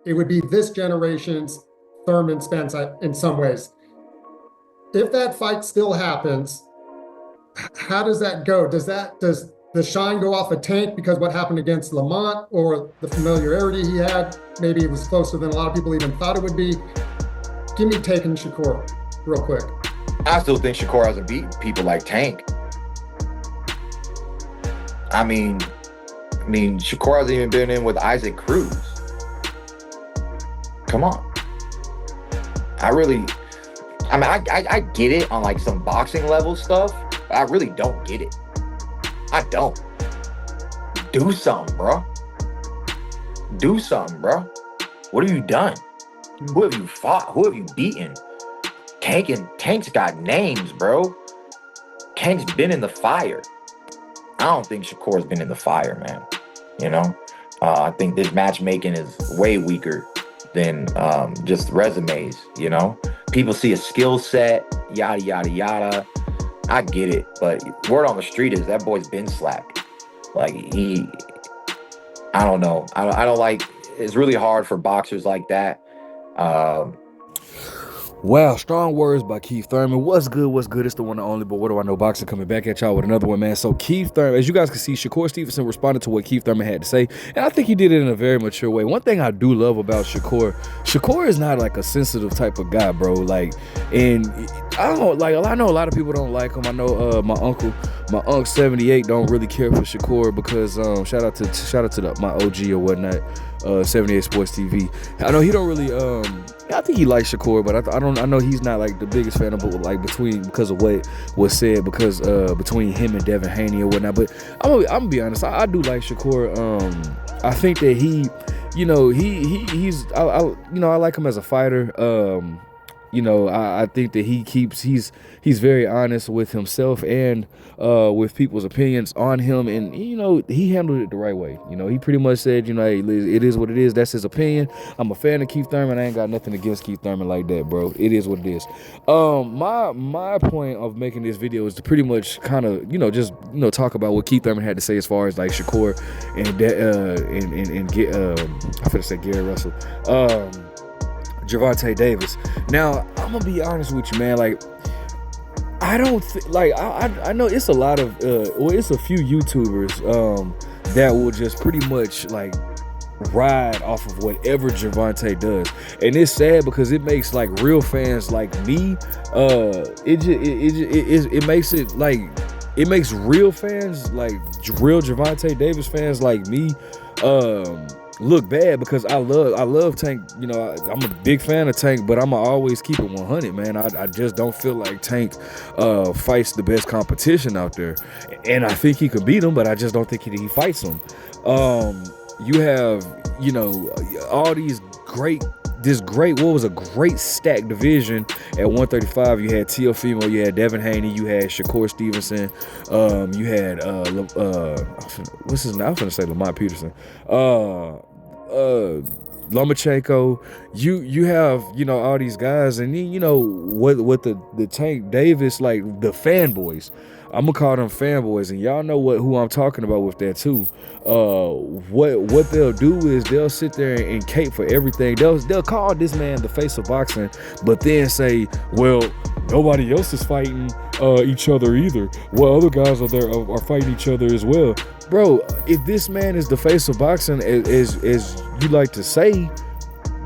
it would be this generation's Thurman Spence in some ways. If that fight still happens, how does that go? Does the shine go off a Tank because what happened against Lamont, or the familiarity he had? Maybe it was closer than a lot of people even thought it would be. Give me Tank and Shakur real quick. I still think Shakur hasn't beaten people like Tank. I mean, Shakur hasn't even been in with Isaac Cruz. Come on. I get it on like some boxing level stuff, but I really don't get it. I don't. Do something, bro. Do something, bro. What have you done? Who have you fought? Who have you beaten? Tank's got names, bro. Tank's been in the fire. I don't think Shakur's been in the fire, man. You know? I think this matchmaking is way weaker than just resumes, you know? People see a skill set, yada, yada, yada. I get it, but word on the street is that boy's been slapped. Like, I don't know. I don't like, it's really hard for boxers like that. Wow, strong words by Keith Thurman. What's good? It's the one and only, but what do I know? Boxing coming back at y'all with another one, man. So Keith Thurman, as you guys can see, Shakur Stevenson responded to what Keith Thurman had to say, and I think he did it in a very mature way. One thing I do love about Shakur is not like a sensitive type of guy, bro. Like, and I don't like, I know a lot of people don't like him. I know my uncle 78 don't really care for Shakur because shout out to my OG or whatnot, 78 Sports TV. I know he don't really I think he likes Shakur, but I know he's not like the biggest fan of, like, because of what was said, because between him and Devin Haney or whatnot. But I'm gonna be honest, I do like Shakur. I think that I like him as a fighter. I think that he's very honest with himself and with people's opinions on him, and he handled it the right way. He pretty much said, hey, it is what it is. That's his opinion. I'm a fan of Keith Thurman. I ain't got nothing against Keith Thurman like that, bro. It is what it is. My point of making this video is to pretty much kind of just talk about what Keith Thurman had to say as far as like Shakur and get I finna say Gary Russell. Gervonta Davis. Now, I'm gonna be honest with you, man. Like, I don't I know it's a lot of it's a few YouTubers that will just pretty much like ride off of whatever Gervonta does, and it's sad because it makes like real fans like me. It makes it like it makes real fans like real Gervonta Davis fans like me look bad, because I love Tank. I'm a big fan of Tank, but I'ma always keep it 100, man. I just don't feel like Tank fights the best competition out there, and I think he could beat him, but I just don't think he fights him. You have all these what was a great stacked division at 135. You had Teofimo, you had Devin Haney, you had Shakur Stevenson, you had what's his name? I was gonna say Lamont Peterson, Lomachenko. You have all these guys, and then what the Tank Davis, like the fanboys. I'm gonna call them fanboys, and y'all know who I'm talking about with that too. What they'll do is they'll sit there and cape for everything. They'll call this man the face of boxing, but then say, well, nobody else is fighting each other either. Well, other guys are fighting each other as well. Bro, if this man is the face of boxing, as you like to say,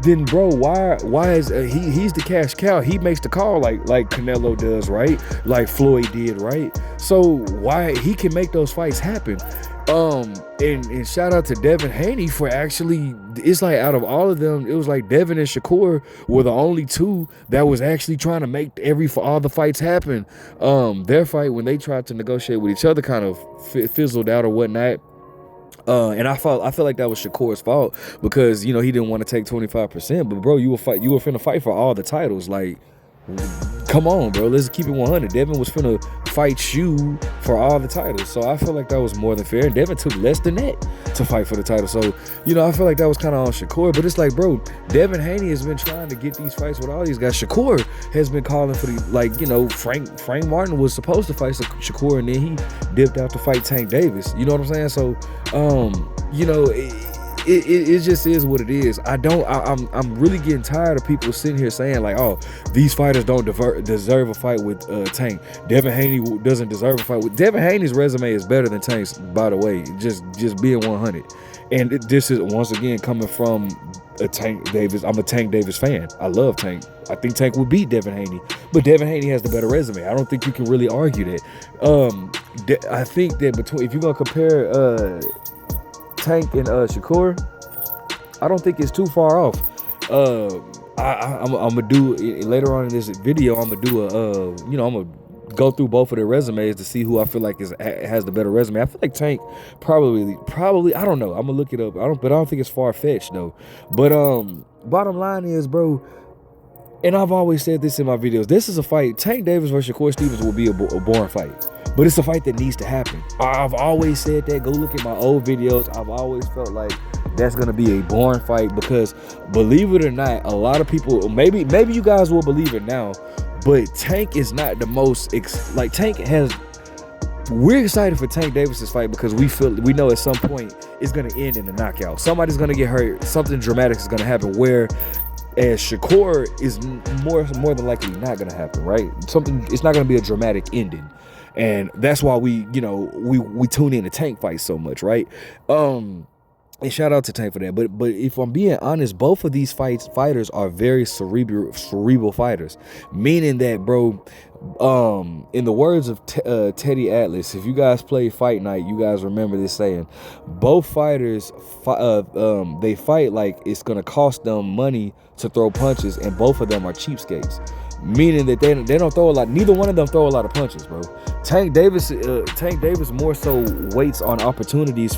then bro, why is he's the cash cow? He makes the call like Canelo does, right? Like Floyd did, right? So why he can make those fights happen? And shout out to Devin Haney for actually, it's like out of all of them, it was like Devin and Shakur were the only two that was actually trying to make all the fights happen. Their fight, when they tried to negotiate with each other, kind of fizzled out or whatnot. And I feel like that was Shakur's fault, because he didn't want to take 25%. But bro, you were finna fight for all the titles. Like, come on, bro, let's keep it 100. Devin was finna fight you for all the titles, so I feel like that was more than fair. And Devin took less than that to fight for the title, so I feel like that was kind of on Shakur. But it's like, bro, Devin Haney has been trying to get these fights with all these guys. Shakur has been calling for the Frank Martin was supposed to fight Shakur, and then he dipped out to fight Tank Davis. You know what I'm saying? So it just is what it is. I'm really getting tired of people sitting here saying like, oh, these fighters don't deserve a fight with Tank. Devin Haney doesn't deserve a fight with Devin Haney's resume is better than Tank's, by the way. Just being 100. And this is once again coming from a Tank Davis. I'm a Tank Davis fan. I love Tank. I think Tank would beat Devin Haney, but Devin Haney has the better resume. I don't think you can really argue that. I think that if you're gonna compare Tank and Shakur, I don't think it's too far off. I'm gonna do later on in this video. I'm gonna do I'm gonna go through both of their resumes to see who I feel like has the better resume. I feel like Tank probably I don't know. I'm gonna look it up. I don't think it's far fetched though. But bottom line is, bro. And I've always said this in my videos. This is a fight. Tank Davis versus Shakur Stevens will be a boring fight. But it's a fight that needs to happen. I've always said that. Go look at my old videos. I've always felt like that's going to be a boring fight because, believe it or not, a lot of people, maybe you guys will believe it now, but Tank is not the most, we're excited for Tank Davis's fight because we know at some point it's going to end in a knockout. Somebody's going to get hurt. Something dramatic is going to happen where as Shakur is more than likely not going to happen, right? It's not going to be a dramatic ending. And that's why we tune in to Tank fights so much, right? And shout out to Tank for that. But if I'm being honest, both of these fighters are very cerebral fighters. Meaning that, bro, in the words of Teddy Atlas, if you guys play Fight Night, you guys remember this saying. Both fighters, they fight like it's gonna cost them money to throw punches, and both of them are cheapskates. Meaning that they don't throw a lot. Neither one of them throw a lot of punches, bro. Tank Davis more so waits on opportunities.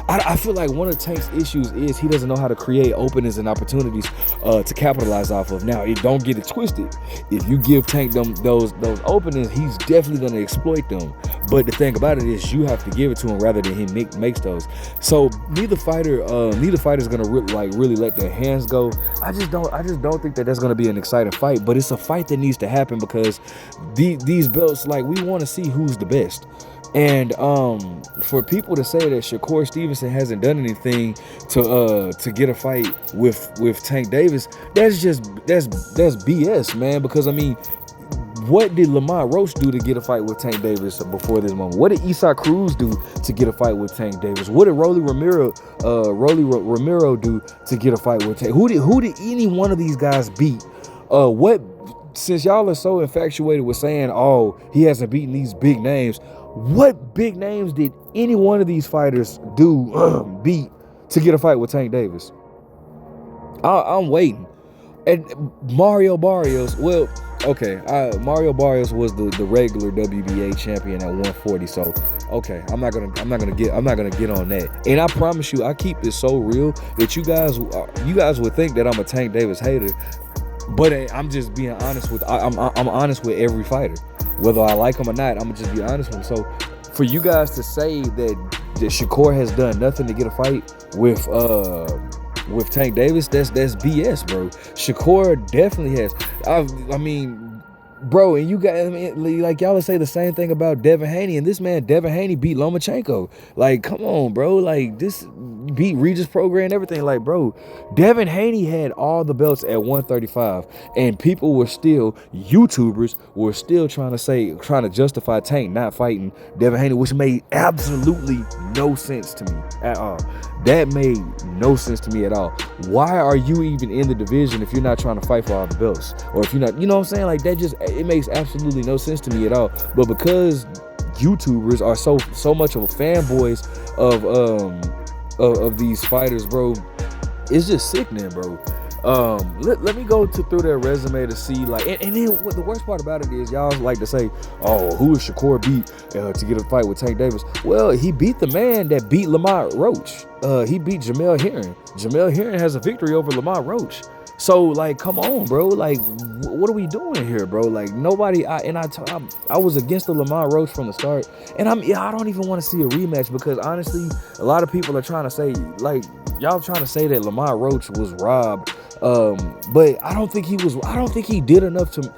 I feel like one of Tank's issues is he doesn't know how to create openings and opportunities to capitalize off of. Now, don't get it twisted. If you give Tank those openings, he's definitely going to exploit them. But the thing about it is, you have to give it to him rather than he makes those. So neither fighter is going to really let their hands go. I just don't think that that's going to be an exciting fight. But it's a fight that needs to happen because these belts, like, we want to see who's the best. And for people to say that Shakur Stevenson hasn't done anything to get a fight with Tank Davis, that's BS, man. Because I mean, what did Lamont Roach do to get a fight with Tank Davis before this moment? What did Isaac Cruz do to get a fight with Tank Davis? What did Rolly Ramiro do to get a fight with Tank? Who did any one of these guys beat? Since y'all are so infatuated with saying, oh, he hasn't beaten these big names, what big names did any one of these fighters beat to get a fight with Tank Davis? I'm waiting. And Mario Barrios, well, okay, Mario Barrios was the regular WBA champion at 140. So, okay, I'm not gonna get on that. And I promise you, I keep this so real that you guys would think that I'm a Tank Davis hater. But I'm just being honest with I'm honest with every fighter, whether I like him or not. I'm gonna just be honest with him. So for you guys to say that Shakur has done nothing to get a fight with Tank Davis, that's BS, bro. Shakur definitely has. I mean, bro, and you guys, I mean, like y'all say the same thing about Devin Haney, and this man Devin Haney beat Lomachenko. Like, come on, bro. Like, this beat Regis Prograis and everything. Like, bro, Devin Haney had all the belts at 135, and people were still, YouTubers were still trying to justify Tank not fighting Devin Haney, which made absolutely no sense to me at all. That made no sense to me at all. Why are you even in the division if you're not trying to fight for all the belts? Or if you're not, you know what I'm saying? Like, it makes absolutely no sense to me at all. But because YouTubers are so much of a fanboys of these fighters, bro, it's just sickening, bro. Let me go through their resume to see, like, and then what the worst part about it is, y'all like to say, oh, who is Shakur beat to get a fight with Tank Davis? Well, he beat the man that beat Lamont Roach. He beat Jamel Herring. Jamel Herring has a victory over Lamont Roach. So, like, come on, bro. Like, what are we doing here, bro? Like, nobody. I was against the Lamont Roach from the start, and I don't even want to see a rematch because honestly, a lot of people are trying to say, like, y'all trying to say that Lamont Roach was robbed, but I don't think he was. I don't think he did enough to.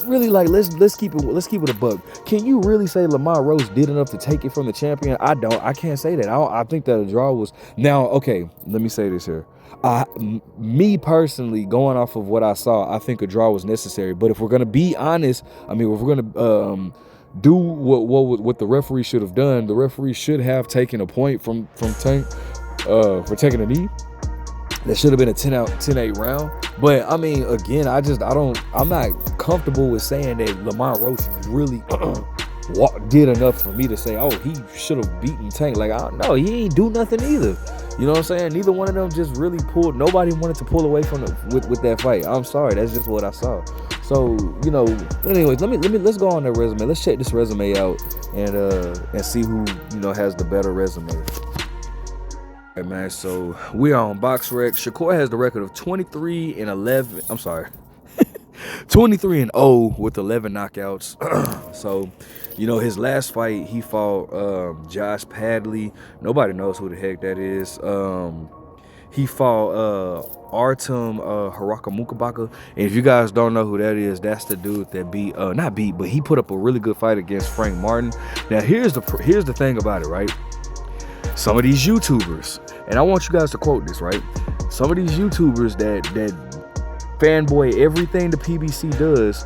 really like let's keep it a buck. Can you really say Lamont Roach did enough to take it from the champion? I can't say that. I think that a draw was now okay. Let me say this here. Me personally, going off of what I saw, I think a draw was necessary. But if we're gonna be honest, I mean, if we're gonna do what the referee should have done, the referee should have taken a point from Tank for taking a knee. That should have been a 10-8 round. But I mean, again, I'm not comfortable with saying that Lamont Roach really did enough for me to say, oh, he should have beaten Tank. Like, I don't know, he ain't do nothing either. You know what I'm saying? Neither one of them just really pulled. Nobody wanted to pull away from with that fight. I'm sorry, that's just what I saw. So, you know, anyways, let's go on that resume. Let's check this resume out and see who, you know, has the better resume. All right, man, so we are on BoxRec. Shakur has the record of 23-11. I'm sorry. 23-0 with 11 knockouts. So, you know, his last fight, he fought Josh Padley. Nobody knows who the heck that is. He fought Artem Harakamukabaka. And if you guys don't know who that is, that's the dude that but he put up a really good fight against Frank Martin. Now, here's the thing about it, right? Some of these YouTubers, and I want you guys to quote this, right? Some of these YouTubers that fanboy everything the PBC does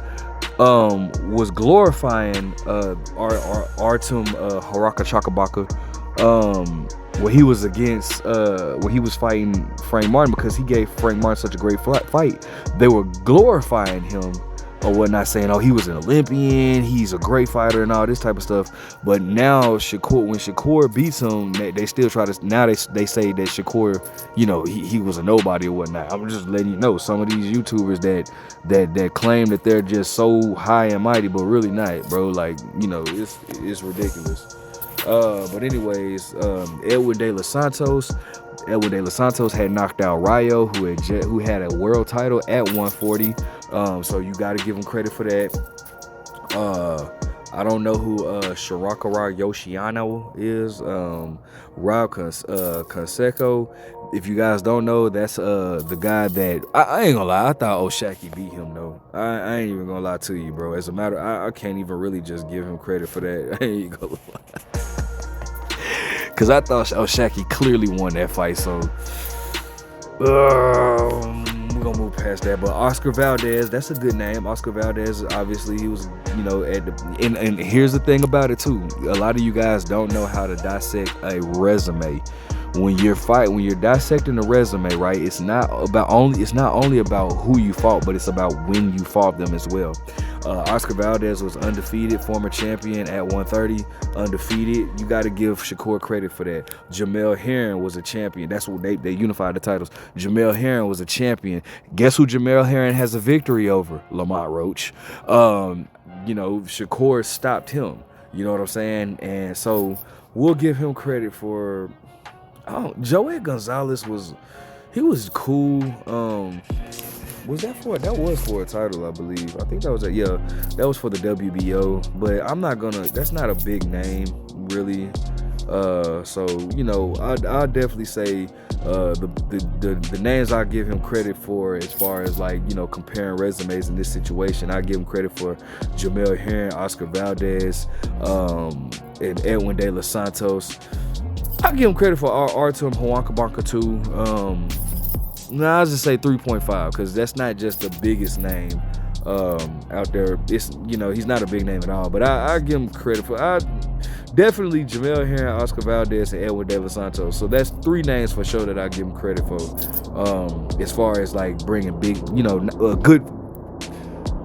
was glorifying Artem Harakachakabaka when he was against when he was fighting Frank Martin, because he gave Frank Martin such a great fight. They were glorifying him or whatnot, saying, oh, he was an Olympian, he's a great fighter and all this type of stuff. But now when Shakur beats him, they still try to, now they say that Shakur, you know, he was a nobody or whatnot. I'm just letting you know, some of these YouTubers that claim that they're just so high and mighty, but really not, bro. Like, you know, it's ridiculous. But anyways, Edwin De Los Santos had knocked out Rayo, who had a world title at 140. So you got to give him credit for that. I don't know who Shirakara Yoshiano is. Rob Conseco. If you guys don't know, that's the guy that I ain't gonna lie, I thought Oshaki beat him though. I ain't even gonna lie to you, bro. As a matter, I can't even really just give him credit for that. I ain't gonna lie. Cause I thought Oshaki clearly won that fight, so we're gonna move past that. But Oscar Valdez, that's a good name. Oscar Valdez, obviously, he was, you know, and here's the thing about it too. A lot of you guys don't know how to dissect a resume. When you're dissecting a resume, right? It's not only about who you fought, but it's about when you fought them as well. Oscar Valdez was undefeated, former champion at 130, undefeated. You got to give Shakur credit for that. Jamel Herring was a champion. That's what they unified the titles. Jamel Herring was a champion. Guess who Jamel Herring has a victory over? Lamont Roach. You know, Shakur stopped him. You know what I'm saying? And so we'll give him credit for. Oh, Joey Gonzalez was cool. That was for a title, I believe. I think that was that was for the WBO. But that's not a big name, really. So, you know, I'll definitely say the names I give him credit for, as far as, like, you know, comparing resumes in this situation, I give him credit for Jamel Herring, Oscar Valdez, and Edwin De Los Santos. I'll give him credit for Artem Hawankabaka too. I'll just say 3.5, because that's not just the biggest name out there. It's, you know, he's not a big name at all. But I give him credit for definitely Jamel Herring, Oscar Valdez, and Edwin De Los Santos. So that's 3 names for sure that I give him credit for. As far as, like, bringing big, you know, good.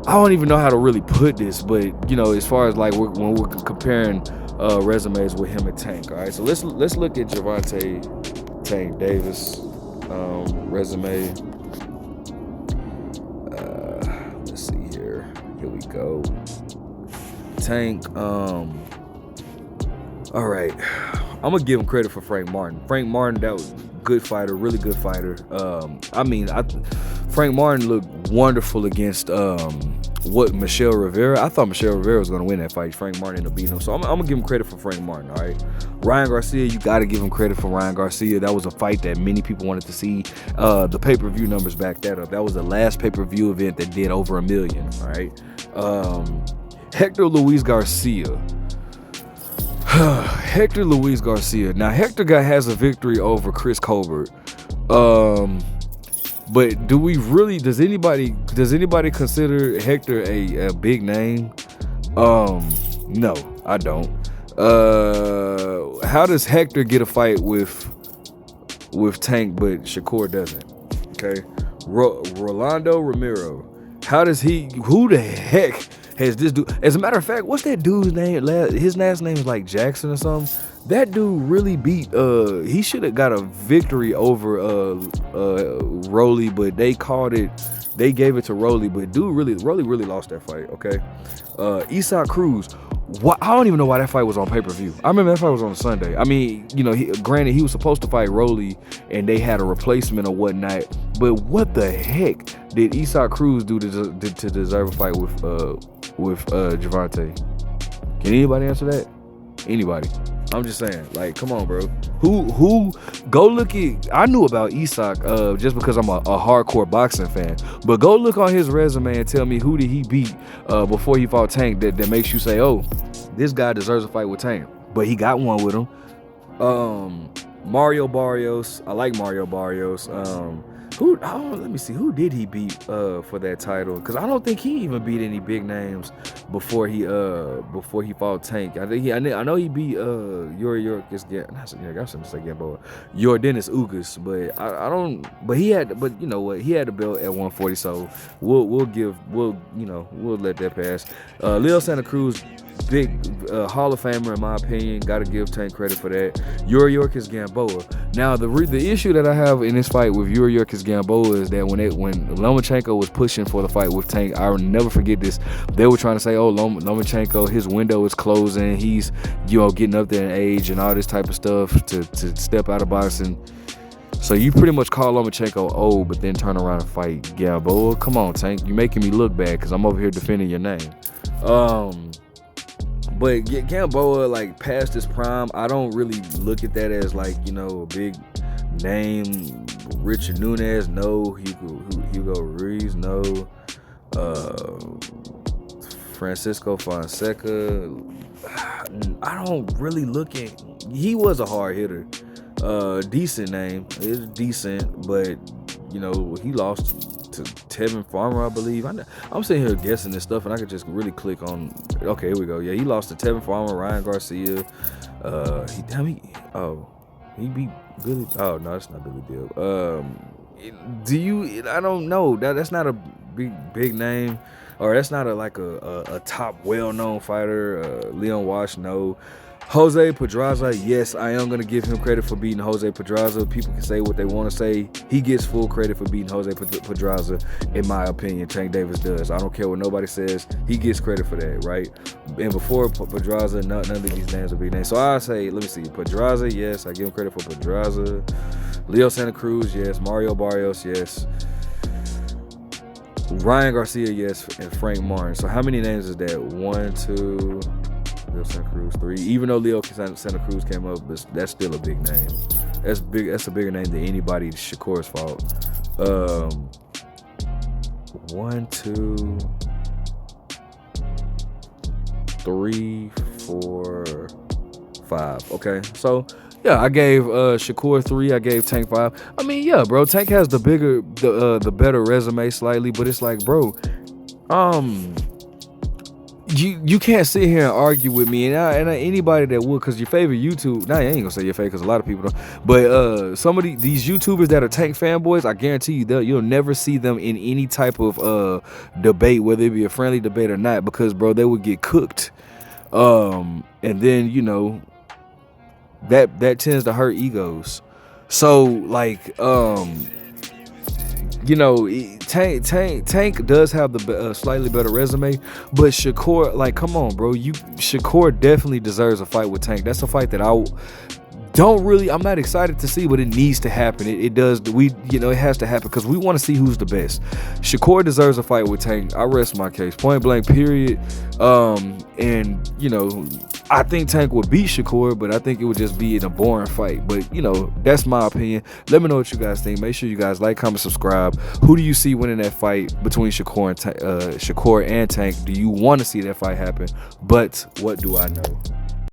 I don't even know how to really put this, but, you know, as far as, like, when we're comparing resumes with him and Tank. All right, so let's look at Gervonta Tank Davis resume. Let's see here. Here we go. Tank. All right, I'm gonna give him credit for Frank Martin. Frank Martin, that was a good fighter, really good fighter. Frank Martin looked wonderful against what Michelle Rivera. I thought Michelle Rivera was gonna win that fight. Frank Martin ended up beating him, so I'm gonna give him credit for Frank Martin. All right, Ryan Garcia, you got to give him credit for Ryan Garcia. That was a fight that many people wanted to see. The pay-per-view numbers back that up. That was the last pay-per-view event that did over 1 million. All right, Hector Luis Garcia. Hector Luis Garcia. Now Hector has a victory over Chris Colbert. But do we really? Does anybody consider Hector a big name? No, I don't. How does Hector get a fight with Tank, but Shakur doesn't? Okay, Rolando Romero. How does he? Who the heck has this dude? As a matter of fact, what's that dude's name? His last name is like Jackson or something. That dude really beat. He should have got a victory over Rolly, but they called it. They gave it to Rolly, but Rolly really lost that fight. Okay, Isaac Cruz. What? I don't even know why that fight was on pay-per-view. I remember that fight was on a Sunday. I mean, granted, he was supposed to fight Rolly, and they had a replacement or whatnot. But what the heck did Isaac Cruz do to deserve a fight with Javante? Can anybody answer that? Anybody? I'm just saying, like, come on, bro. Who? Go look at. I knew about Isak just because I'm a hardcore boxing fan. But go look on his resume and tell me who did he beat before he fought Tank that makes you say, oh, this guy deserves a fight with Tank. But he got one with him. Mario Barrios. I like Mario Barrios. Let me see. Who did he beat for that title? Because I don't think he even beat any big names before he fought Tank. I know he beat Yordennis Ugas, but I don't. But he had. But you know what? He had the belt at 140, so we'll let that pass. Leo Santa Cruz. Big Hall of Famer in my opinion. Got to give Tank credit for that. Yordennis Gamboa. Now the issue that I have in this fight with Yordennis Gamboa is that when Lomachenko was pushing for the fight with Tank, I will never forget this. They were trying to say, oh, Lomachenko, his window is closing. He's getting up there in age and all this type of stuff to step out of boxing. So you pretty much call Lomachenko old, but then turn around and fight Gamboa. Come on, Tank. You're making me look bad because I'm over here defending your name. But Gamboa, like, past his prime, I don't really look at that as, like, a big name. Richard Nunez, no. Hugo Ruiz, no. Francisco Fonseca, I don't really look at. He was a hard hitter. Decent name. It's decent, but, he lost to Tevin Farmer, I believe. I'm sitting here guessing this stuff, and I could just really click on. Okay, here we go. Yeah, he lost to Tevin Farmer, Ryan Garcia. He beat Billy. Oh no, that's not Billy Bill. I don't know. That's not a big name, or that's not a top well-known fighter. Leon Walsh, no. Jose Pedraza, yes, I am going to give him credit for beating Jose Pedraza. People can say what they want to say. He gets full credit for beating Jose Pedraza, in my opinion. Tank Davis does. I don't care what nobody says. He gets credit for that, right? And before Pedraza, none of these names are big names. So I say, let me see. Pedraza, yes, I give him credit for Pedraza. Leo Santa Cruz, yes. Mario Barrios, yes. Ryan Garcia, yes. And Frank Martin. So how many names is that? 1, 2... Leo Santa Cruz, 3. Even though Leo Santa Cruz came up, but that's still a big name. That's big. That's a bigger name than anybody Shakur's fought. 1, 2, 3, 4, 5. Okay, so yeah, I gave Shakur 3. I gave Tank 5. I mean, yeah, bro. Tank has the better resume slightly, but it's like, bro, You can't sit here and argue with me, and anybody that would, because your favorite YouTube, I ain't gonna say your favorite because a lot of people don't, but some of these YouTubers that are Tank fanboys, I guarantee you you'll never see them in any type of debate, whether it be a friendly debate or not, because, bro, they would get cooked, and then that tends to hurt egos. So like Tank does have the slightly better resume, but Shakur, like, come on, bro, Shakur definitely deserves a fight with Tank. That's a fight that I'm not excited to see, but it needs to happen. It does. It has to happen because we want to see who's the best. Shakur deserves a fight with Tank. I rest my case, point blank, period. And I think Tank would beat Shakur, but I think it would just be in a boring fight. But that's my opinion. Let me know what you guys think. Make sure you guys like, comment, subscribe. Who do you see winning that fight between Shakur and Tank? Do you want to see that fight happen? But what do I know?